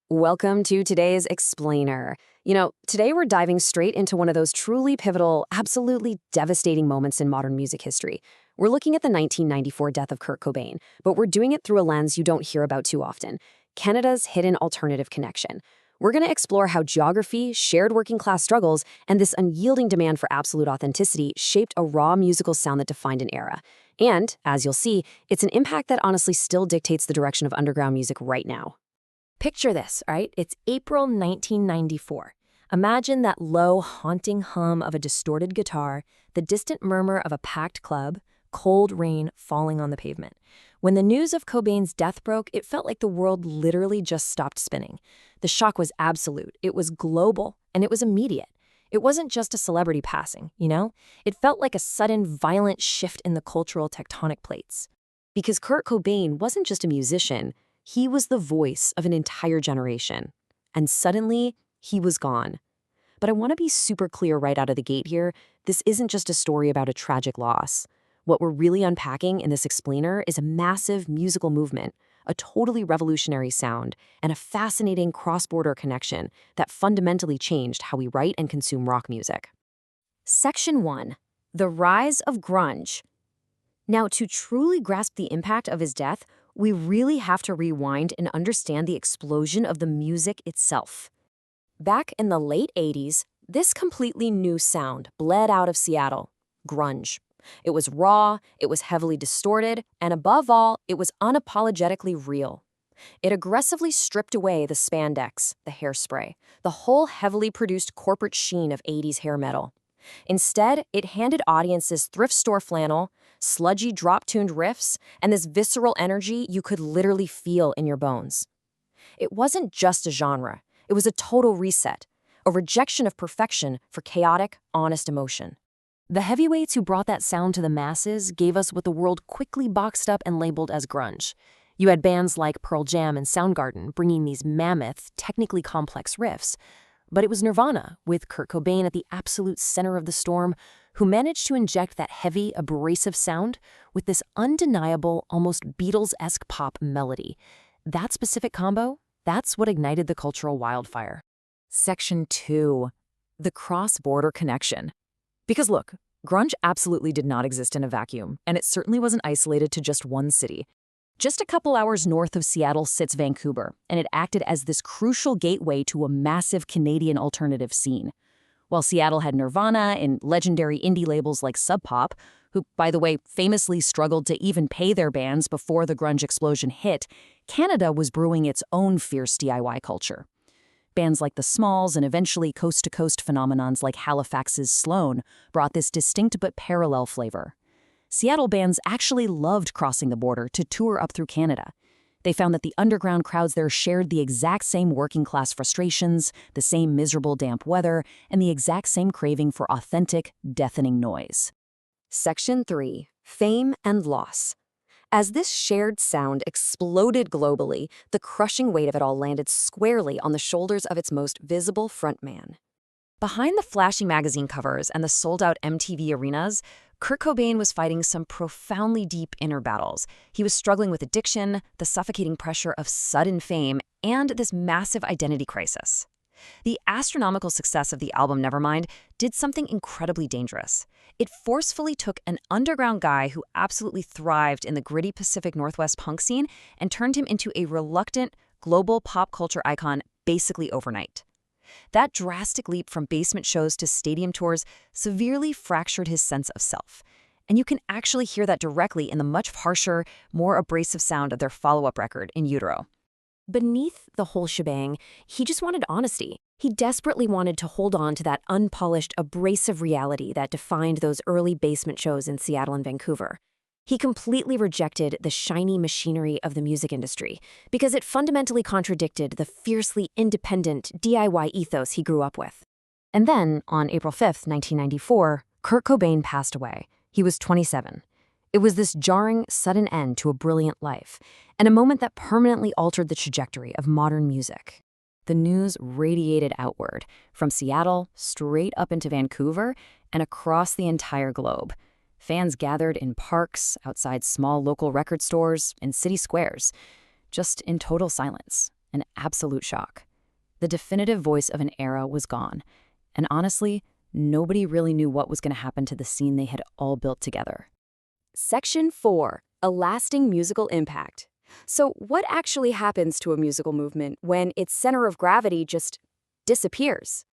Welcome to today's Explainer. Today we're diving straight into one of those truly pivotal, absolutely devastating moments in modern music history. We're looking at the 1994 death of Kurt Cobain, but we're doing it through a lens you don't hear about too often: Canada's hidden alternative connection. We're going to explore how geography, shared working class struggles, and this unyielding demand for absolute authenticity shaped a raw musical sound that defined an era. And, as you'll see, it's an impact that honestly still dictates the direction of underground music right now. Picture this, all right? It's April 1994. Imagine that low, haunting hum of a distorted guitar, the distant murmur of a packed club, cold rain falling on the pavement. When the news of Cobain's death broke, it felt like the world literally just stopped spinning. The shock was absolute, it was global, and it was immediate. It wasn't just a celebrity passing, It felt like a sudden, violent shift in the cultural tectonic plates. Because Kurt Cobain wasn't just a musician, he was the voice of an entire generation. And suddenly, he was gone. But I want to be super clear right out of the gate here. This isn't just a story about a tragic loss. What we're really unpacking in this explainer is a massive musical movement, a totally revolutionary sound, and a fascinating cross-border connection that fundamentally changed how we write and consume rock music. Section 1. The Rise of Grunge. Now, to truly grasp the impact of his death, we really have to rewind and understand the explosion of the music itself. Back in the late 80s, this completely new sound bled out of Seattle: grunge. It was raw, it was heavily distorted, and above all, it was unapologetically real. It aggressively stripped away the spandex, the hairspray, the whole heavily produced corporate sheen of 80s hair metal. Instead, it handed audiences thrift store flannel, sludgy drop-tuned riffs, and this visceral energy you could literally feel in your bones. It wasn't just a genre, it was a total reset, a rejection of perfection for chaotic, honest emotion. The heavyweights who brought that sound to the masses gave us what the world quickly boxed up and labeled as grunge. You had bands like Pearl Jam and Soundgarden bringing these mammoth, technically complex riffs. But it was Nirvana, with Kurt Cobain at the absolute center of the storm, who managed to inject that heavy, abrasive sound with this undeniable, almost Beatles-esque pop melody. That specific combo, that's what ignited the cultural wildfire. Section 2. The cross-border connection. Because look, grunge absolutely did not exist in a vacuum, and it certainly wasn't isolated to just one city. Just a couple hours north of Seattle sits Vancouver, and it acted as this crucial gateway to a massive Canadian alternative scene. While Seattle had Nirvana and legendary indie labels like Sub Pop, who, by the way, famously struggled to even pay their bands before the grunge explosion hit, Canada was brewing its own fierce DIY culture. Bands like the Smalls and eventually coast-to-coast phenomenons like Halifax's Sloan brought this distinct but parallel flavor. Seattle bands actually loved crossing the border to tour up through Canada. They found that the underground crowds there shared the exact same working-class frustrations, the same miserable damp weather, and the exact same craving for authentic, deafening noise. Section 3. Fame and Loss. As this shared sound exploded globally, the crushing weight of it all landed squarely on the shoulders of its most visible frontman. Behind the flashy magazine covers and the sold-out MTV arenas, Kurt Cobain was fighting some profoundly deep inner battles. He was struggling with addiction, the suffocating pressure of sudden fame, and this massive identity crisis. The astronomical success of the album Nevermind did something incredibly dangerous. It forcefully took an underground guy who absolutely thrived in the gritty Pacific Northwest punk scene and turned him into a reluctant, global pop culture icon basically overnight. That drastic leap from basement shows to stadium tours severely fractured his sense of self. And you can actually hear that directly in the much harsher, more abrasive sound of their follow-up record, In Utero. Beneath the whole shebang, he just wanted honesty. He desperately wanted to hold on to that unpolished, abrasive reality that defined those early basement shows in Seattle and Vancouver. He completely rejected the shiny machinery of the music industry because it fundamentally contradicted the fiercely independent DIY ethos he grew up with. And then, on April 5th, 1994, Kurt Cobain passed away. He was 27. It was this jarring, sudden end to a brilliant life, and a moment that permanently altered the trajectory of modern music. The news radiated outward, from Seattle straight up into Vancouver and across the entire globe. Fans gathered in parks, outside small local record stores, and city squares, just in total silence. An absolute shock. The definitive voice of an era was gone. And honestly, nobody really knew what was going to happen to the scene they had all built together. Section 4. A lasting musical impact. So what actually happens to a musical movement when its center of gravity just disappears?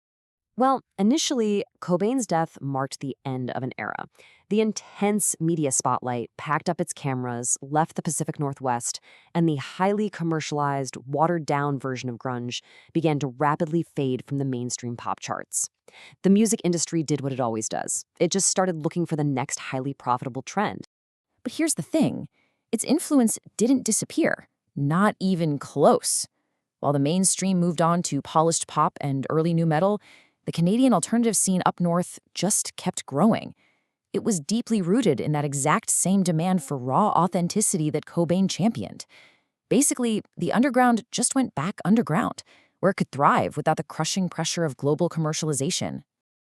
Well, initially, Cobain's death marked the end of an era. The intense media spotlight packed up its cameras, left the Pacific Northwest, and the highly commercialized, watered-down version of grunge began to rapidly fade from the mainstream pop charts. The music industry did what it always does. It just started looking for the next highly profitable trend. But here's the thing. Its influence didn't disappear. Not even close. While the mainstream moved on to polished pop and early nu metal, the Canadian alternative scene up north just kept growing. It was deeply rooted in that exact same demand for raw authenticity that Cobain championed. Basically, the underground just went back underground, where it could thrive without the crushing pressure of global commercialization.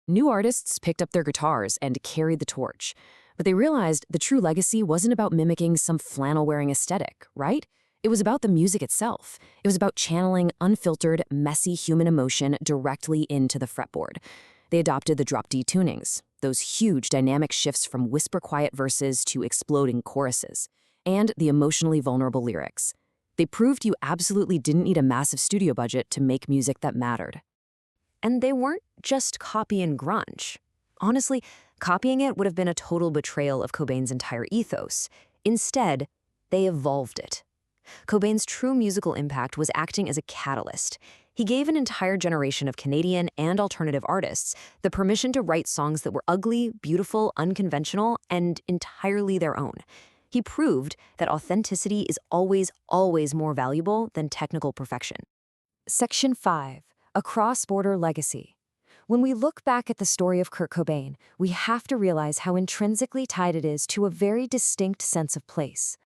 New artists picked up their guitars and carried the torch, but they realized the true legacy wasn't about mimicking some flannel-wearing aesthetic, right? It was about the music itself. It was about channeling unfiltered, messy human emotion directly into the fretboard. They adopted the drop D tunings, those huge dynamic shifts from whisper-quiet verses to exploding choruses, and the emotionally vulnerable lyrics. They proved you absolutely didn't need a massive studio budget to make music that mattered. And they weren't just copying grunge. Honestly, copying it would have been a total betrayal of Cobain's entire ethos. Instead, they evolved it. Cobain's true musical impact was acting as a catalyst. He gave an entire generation of Canadian and alternative artists the permission to write songs that were ugly, beautiful, unconventional, and entirely their own. He proved that authenticity is always, always more valuable than technical perfection. Section 5. A cross-border legacy. When we look back at the story of Kurt Cobain, we have to realize how intrinsically tied it is to a very distinct sense of place.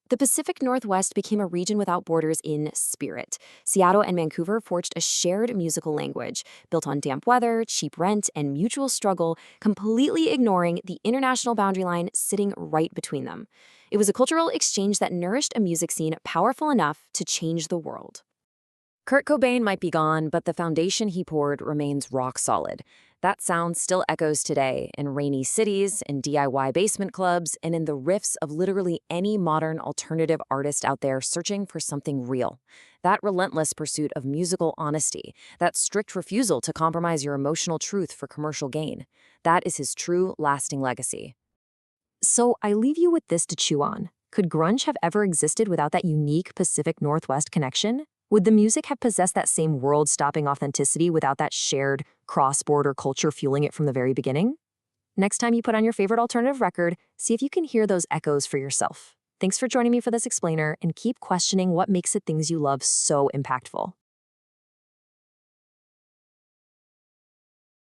The Pacific Northwest became a region without borders in spirit. Seattle and Vancouver forged a shared musical language, built on damp weather, cheap rent, and mutual struggle, completely ignoring the international boundary line sitting right between them. It was a cultural exchange that nourished a music scene powerful enough to change the world. Kurt Cobain might be gone, but the foundation he poured remains rock solid. That sound still echoes today in rainy cities, in DIY basement clubs, and in the riffs of literally any modern alternative artist out there searching for something real. That relentless pursuit of musical honesty, that strict refusal to compromise your emotional truth for commercial gain, that is his true, lasting legacy. So I leave you with this to chew on. Could grunge have ever existed without that unique Pacific Northwest connection? Would the music have possessed that same world-stopping authenticity without that shared, cross-border culture fueling it from the very beginning? Next time you put on your favorite alternative record, see if you can hear those echoes for yourself. Thanks for joining me for this explainer, and keep questioning what makes the things you love so impactful.